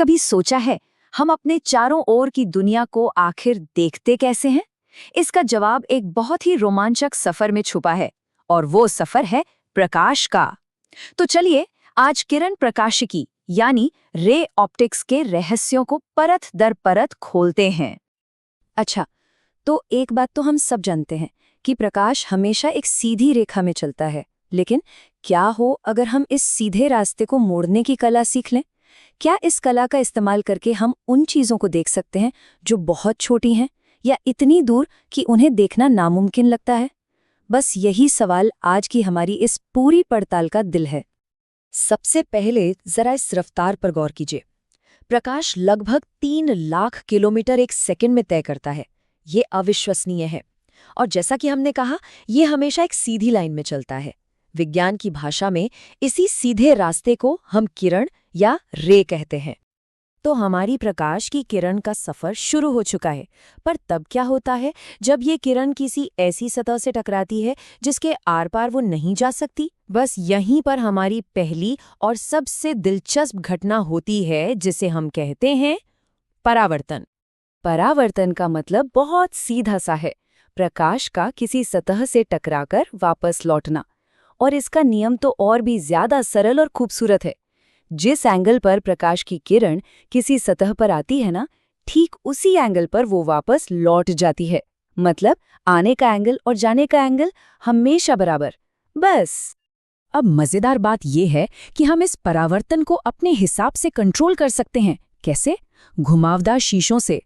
कभी सोचा है हम अपने चारों ओर की दुनिया को आखिर देखते कैसे हैं? इसका जवाब एक बहुत ही रोमांचक सफर में छुपा है, और वो सफर है प्रकाश का। तो चलिए आज किरण प्रकाशिकी यानी रे ऑप्टिक्स के रहस्यों को परत दर परत खोलते हैं। अच्छा, तो एक बात तो हम सब जानते हैं कि प्रकाश हमेशा एक सीधी रेखा में चलता है, लेकिन क्या हो अगर हम इस सीधे रास्ते को मोड़ने की कला सीख लें? क्या इस कला का इस्तेमाल करके हम उन चीजों को देख सकते हैं जो बहुत छोटी हैं या इतनी दूर कि उन्हें देखना नामुमकिन लगता है? बस यही सवाल आज की हमारी इस पूरी पड़ताल का दिल है। सबसे पहले जरा इस रफ्तार पर गौर कीजिए। प्रकाश लगभग 3 लाख किलोमीटर एक सेकंड में तय करता है। ये अविश्वसनीय है। और जैसा कि हमने कहा, ये हमेशा एक सीधी लाइन में चलता है। विज्ञान की भाषा में इसी सीधे रास्ते को हम किरण या रे कहते हैं। तो हमारी प्रकाश की किरण का सफर शुरू हो चुका है। पर तब क्या होता है जब ये किरण किसी ऐसी सतह से टकराती है जिसके आर पार वो नहीं जा सकती? बस यहीं पर हमारी पहली और सबसे दिलचस्प घटना होती है, जिसे हम कहते हैं परावर्तन। परावर्तन का मतलब बहुत सीधा सा है, प्रकाश का किसी सतह से टकराकर वापस लौटना। और इसका नियम तो और भी ज्यादा सरल और खूबसूरत है। जिस एंगल पर प्रकाश की किरण किसी सतह पर आती है ना, ठीक उसी एंगल पर वो वापस लौट जाती है। मतलब आने का एंगल और जाने का एंगल हमेशा बराबर। बस अब मजेदार बात यह है कि हम इस परावर्तन को अपने हिसाब से कंट्रोल कर सकते हैं। कैसे? घुमावदार शीशों से।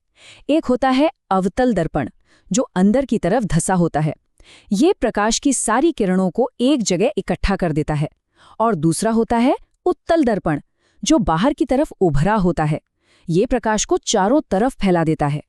एक होता है अवतल दर्पण, जो अंदर की तरफ धंसा होता है। ये प्रकाश की सारी किरणों को एक जगह इकट्ठा कर देता है। और दूसरा होता है उत्तल दर्पण, जो बाहर की तरफ उभरा होता है। ये प्रकाश को चारों तरफ फैला देता है।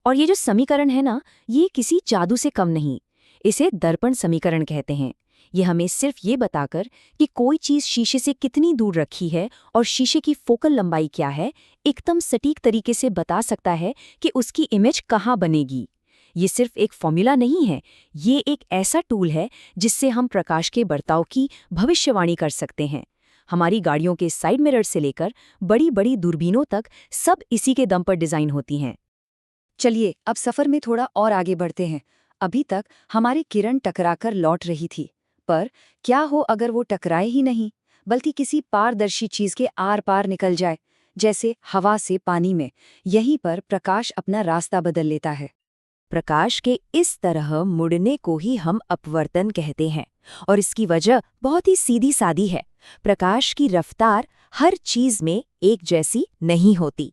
और ये जो समीकरण है ना, ये किसी जादू से कम नहीं। इसे दर्पण समीकरण कहते हैं। ये हमें सिर्फ ये बताकर कि कोई चीज शीशे से कितनी दूर रखी है और शीशे की फोकल लंबाई क्या है, एकदम सटीक तरीके से बता सकता है कि उसकी इमेज कहाँ बनेगी। ये सिर्फ एक फॉर्मूला नहीं है, ये एक ऐसा टूल है जिससे हम प्रकाश के बर्ताव की भविष्यवाणी कर सकते हैं। हमारी गाड़ियों के साइड मिरर से लेकर बड़ी बड़ी दूरबीनों तक सब इसी के दम पर डिजाइन होती हैं। चलिए अब सफर में थोड़ा और आगे बढ़ते हैं। अभी तक हमारी किरण टकराकर लौट रही थी, पर क्या हो अगर वो टकराए ही नहीं, बल्कि किसी पारदर्शी चीज के आर पार निकल जाए, जैसे हवा से पानी में। यहीं पर प्रकाश अपना रास्ता बदल लेता है। प्रकाश के इस तरह मुड़ने को ही हम अपवर्तन कहते हैं। और इसकी वजह बहुत ही सीधी सादी है। प्रकाश की रफ्तार हर चीज में एक जैसी नहीं होती।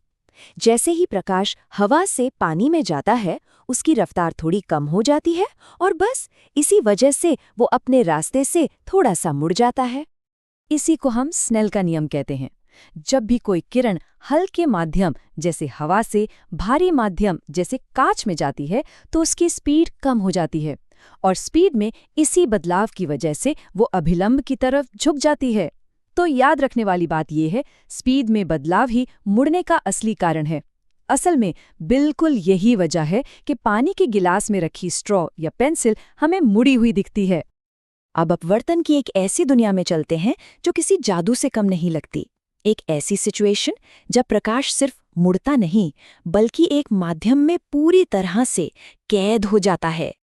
जैसे ही प्रकाश हवा से पानी में जाता है, उसकी रफ्तार थोड़ी कम हो जाती है, और बस इसी वजह से वो अपने रास्ते से थोड़ा सा मुड़ जाता है। इसी को हम स्नेल का नियम कहते हैं। जब भी कोई किरण हल्के माध्यम जैसे हवा से भारी माध्यम जैसे कांच में जाती है, तो उसकी स्पीड कम हो जाती है। और स्पीड में इसी बदलाव की वजह से वो अभिलंब की तरफ झुक जाती है। तो याद रखने वाली बात यह है, स्पीड में बदलाव ही मुड़ने का असली कारण है। असल में बिल्कुल यही वजह है कि पानी के गिलास में रखी स्ट्रॉ या पेंसिल हमें मुड़ी हुई दिखती है। अब अपवर्तन की एक ऐसी दुनिया में चलते हैं जो किसी जादू से कम नहीं लगती। एक ऐसी सिचुएशन जब प्रकाश सिर्फ मुड़ता नहीं, बल्कि एक माध्यम में पूरी तरह से कैद हो जाता है।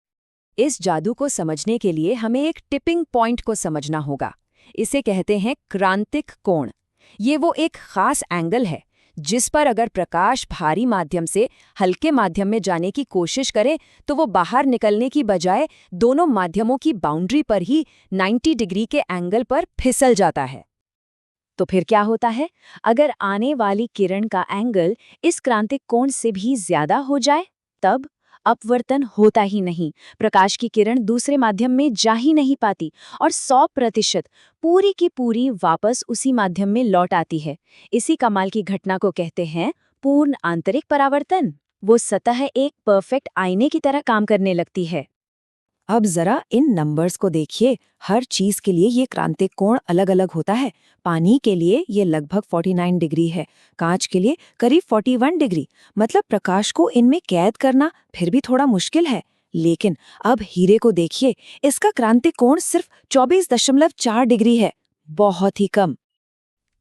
इस जादू को समझने के लिए हमें एक टिपिंग पॉइंट को समझना होगा। इसे कहते हैं क्रांतिक कोण। ये वो एक खास एंगल है जिस पर अगर प्रकाश भारी माध्यम से हल्के माध्यम में जाने की कोशिश करे, तो वो बाहर निकलने की बजाय दोनों माध्यमों की बाउंड्री पर ही 90 डिग्री के एंगल पर फिसल जाता है। तो फिर क्या होता है अगर आने वाली किरण का एंगल इस क्रांतिक कोण से भी ज्यादा हो जाए? तब अपवर्तन होता ही नहीं। प्रकाश की किरण दूसरे माध्यम में जा ही नहीं पाती और 100% पूरी की पूरी वापस उसी माध्यम में लौट आती है। इसी कमाल की घटना को कहते हैं पूर्ण आंतरिक परावर्तन। वो सतह एक परफेक्ट आईने की तरह काम करने लगती है। अब जरा इन नंबर्स को देखिए। हर चीज के लिए ये क्रांतिक कोण अलग अलग होता है। पानी के लिए ये लगभग 49 डिग्री है, कांच के लिए करीब 41 डिग्री। मतलब प्रकाश को इनमें कैद करना फिर भी थोड़ा मुश्किल है। लेकिन अब हीरे को देखिए, इसका क्रांतिक कोण सिर्फ 24.4 डिग्री है, बहुत ही कम।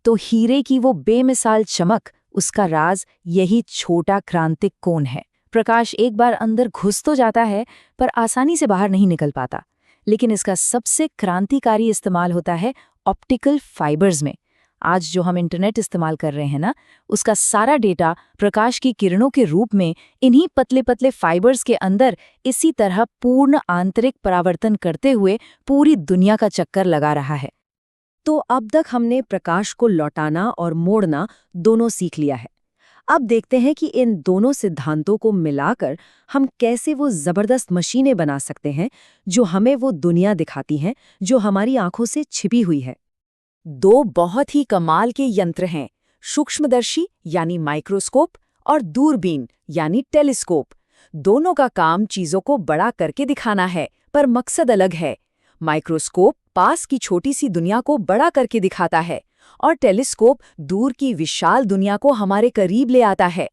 तो हीरे की वो बेमिसाल चमक उसका राज यही छोटा क्रांतिक कोण है। प्रकाश एक बार अंदर घुस तो जाता है, पर आसानी से बाहर नहीं निकल पाता। लेकिन इसका सबसे क्रांतिकारी इस्तेमाल होता है ऑप्टिकल फाइबर्स में। आज जो हम इंटरनेट इस्तेमाल कर रहे हैं ना, उसका सारा डेटा प्रकाश की किरणों के रूप में इन्हीं पतले पतले फाइबर्स के अंदर इसी तरह पूर्ण आंतरिक परावर्तन करते हुए पूरी दुनिया का चक्कर लगा रहा है। तो अब तक हमने प्रकाश को लौटाना और मोड़ना दोनों सीख लिया है। अब देखते हैं कि इन दोनों सिद्धांतों को मिलाकर हम कैसे वो जबरदस्त मशीनें बना सकते हैं जो हमें वो दुनिया दिखाती हैं जो हमारी आंखों से छिपी हुई है। दो बहुत ही कमाल के यंत्र हैं, सूक्ष्मदर्शी यानी माइक्रोस्कोप और दूरबीन यानी टेलीस्कोप। दोनों का काम चीजों को बड़ा करके दिखाना है, पर मकसद अलग है। माइक्रोस्कोप पास की छोटी सी दुनिया को बड़ा करके दिखाता है और टेलीस्कोप दूर की विशाल दुनिया को हमारे करीब ले आता है।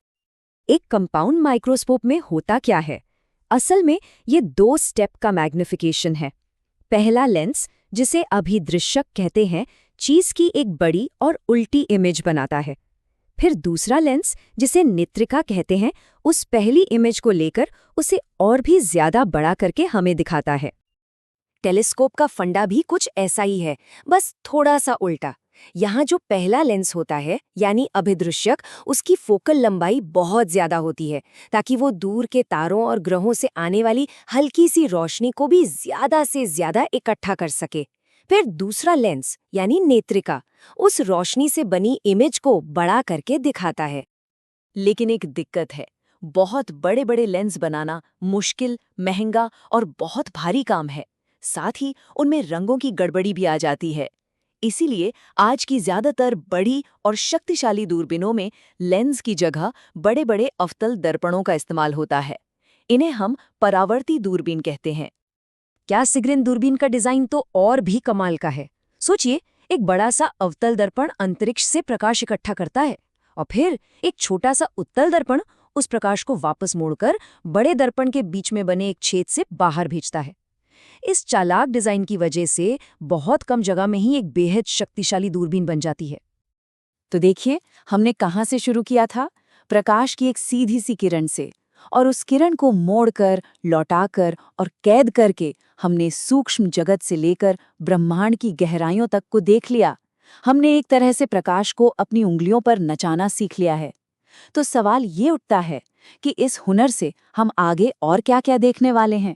एक कंपाउंड माइक्रोस्कोप में होता क्या है? असल में ये 2 स्टेप का मैग्निफिकेशन है। पहला लेंस, जिसे अभिदृश्यक कहते हैं, चीज की एक बड़ी और उल्टी इमेज बनाता है। फिर दूसरा लेंस, जिसे नेत्रिका कहते हैं, उस पहली इमेज को लेकर उसे और भी ज्यादा बड़ा करके हमें दिखाता है। टेलीस्कोप का फंडा भी कुछ ऐसा ही है, बस थोड़ा सा उल्टा। यहाँ जो पहला लेंस होता है यानी अभिदृश्यक, उसकी फोकल लंबाई बहुत ज्यादा होती है ताकि वो दूर के तारों और ग्रहों से आने वाली हल्की सी रोशनी को भी ज्यादा से ज्यादा इकट्ठा कर सके। फिर दूसरा लेंस यानी नेत्रिका उस रोशनी से बनी इमेज को बड़ा करके दिखाता है। लेकिन एक दिक्कत है, बहुत बड़े बड़े लेंस बनाना मुश्किल, महंगा और बहुत भारी काम है। साथ ही उनमें रंगों की गड़बड़ी भी आ जाती है। इसीलिए आज की ज्यादातर बड़ी और शक्तिशाली दूरबीनों में लेंस की जगह बड़े बड़े अवतल दर्पणों का इस्तेमाल होता है। इन्हें हम परावर्ती दूरबीन कहते हैं। क्या सिग्रिन दूरबीन का डिजाइन तो और भी कमाल का है। सोचिए, एक बड़ा सा अवतल दर्पण अंतरिक्ष से प्रकाश इकट्ठा करता है और फिर एक छोटा सा उत्तल दर्पण उस प्रकाश को वापस मोड़कर बड़े दर्पण के बीच में बने एक छेद से बाहर भेजता है। इस चालाक डिजाइन की वजह से बहुत कम जगह में ही एक बेहद शक्तिशाली दूरबीन बन जाती है। तो देखिए, हमने कहाँ से शुरू किया था? प्रकाश की एक सीधी सी किरण से, और उस किरण को मोड़कर, लौटाकर और कैद करके हमने सूक्ष्म जगत से लेकर ब्रह्मांड की गहराइयों तक को देख लिया। हमने एक तरह से प्रकाश को अपनी उंगलियों पर नचाना सीख लिया है। तो सवाल ये उठता है कि इस हुनर से हम आगे और क्या-क्या देखने वाले हैं?